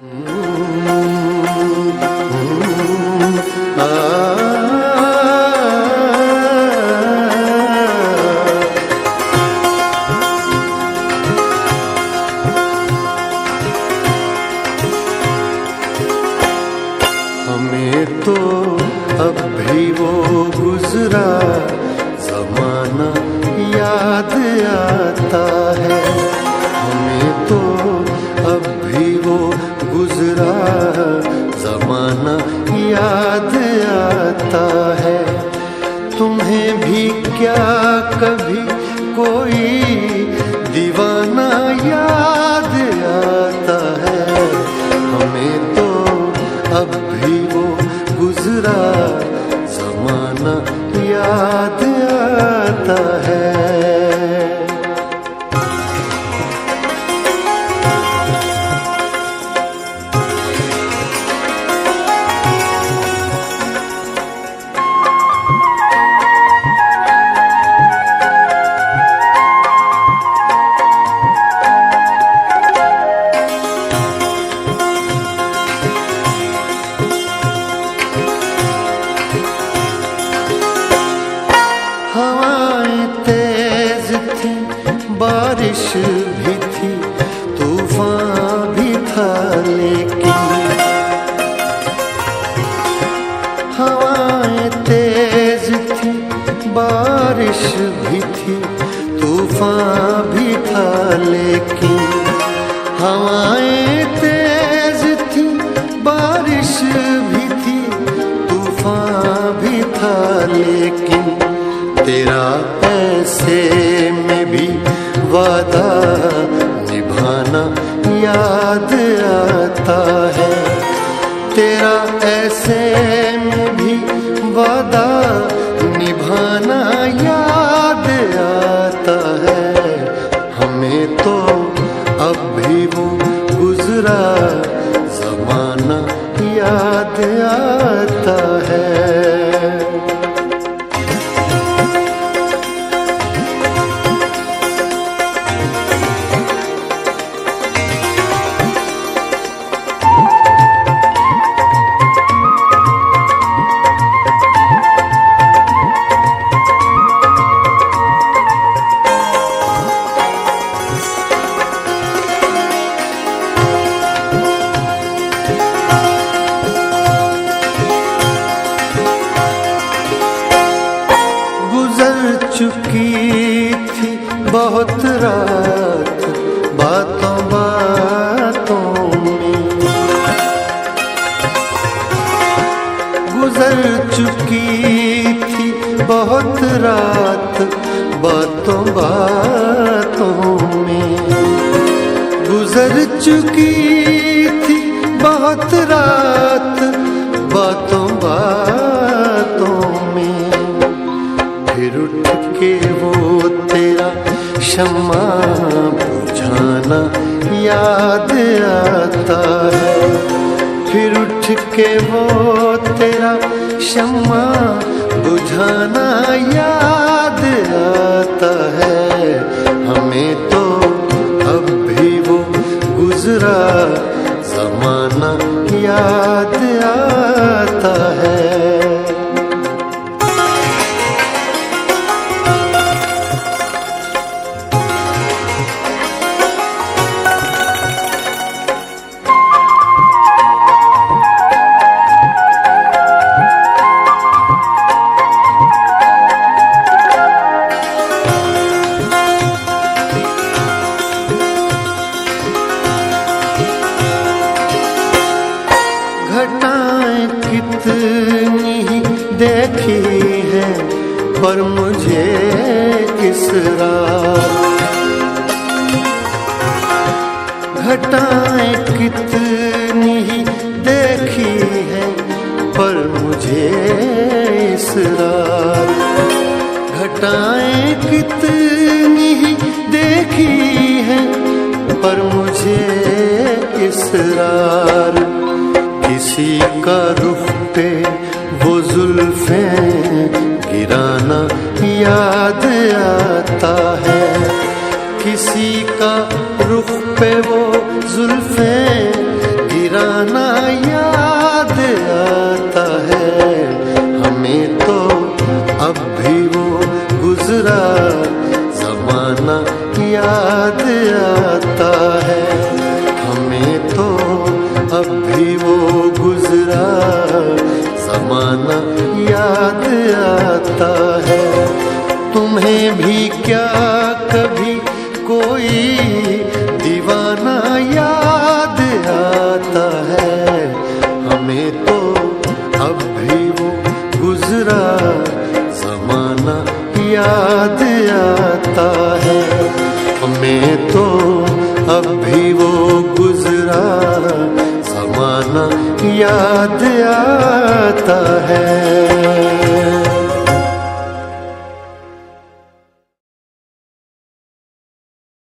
हमें तो अब भी वो गुजरा जमाना याद आता है। हमें तो अब भी वो गुजरा जमाना याद आता है। तुम्हें भी क्या कभी कोई दीवाना याद आता है? हमें तो अब भी वो गुजरा जमाना याद आता है। हवाएं तेज थी, बारिश भी थी, तूफान भी था, लेकिन हवाएं तेज थी, बारिश भी थी, तूफान भी था, लेकिन हवाएं तेज थी, बारिश भी थी, तूफान भी था, लेकिन तेरा ऐसे में भी वादा निभाना याद आता है। तेरा ऐसे में भी वादा निभाना याद आता है। हमें तो अब भी वो गुजरा जमाना याद आता है। चुकी थी बहुत रात बातों बातों में, गुजर चुकी थी बहुत रात बातों बातों में, गुजर चुकी थी बहुत रात बातों बातों में। फिर उठ के वो तेरा शम्मा बुझाना याद आता है। फिर उठ के वो तेरा शम्मा बुझाना याद आता है। हमें तो अब भी वो गुजरा जमाना याद आता है। घटाएं कितनी ही देखी है पर मुझे इस रात, घटाएं कितनी ही देखी है पर मुझे इस रात, घटाएं कितनी ही देखी है पर मुझे इसरार। किसी का रुख पे वो जुल्फें गिराना याद आता है, किसी का रुख पे वो जुल्फें गिराना गिराना याद आता है। हमें तो अब भी वो गुजरा जमाना याद आता है। हमें तो अब भी वो गुजरा जमाना याद आता है। तुम्हें भी क्या कभी कोई दीवाना याद आता है? हमें तो अब भी वो गुजरा जमाना याद आता है। हमें तो अब भी वो गुजरा जमाना याद आता है।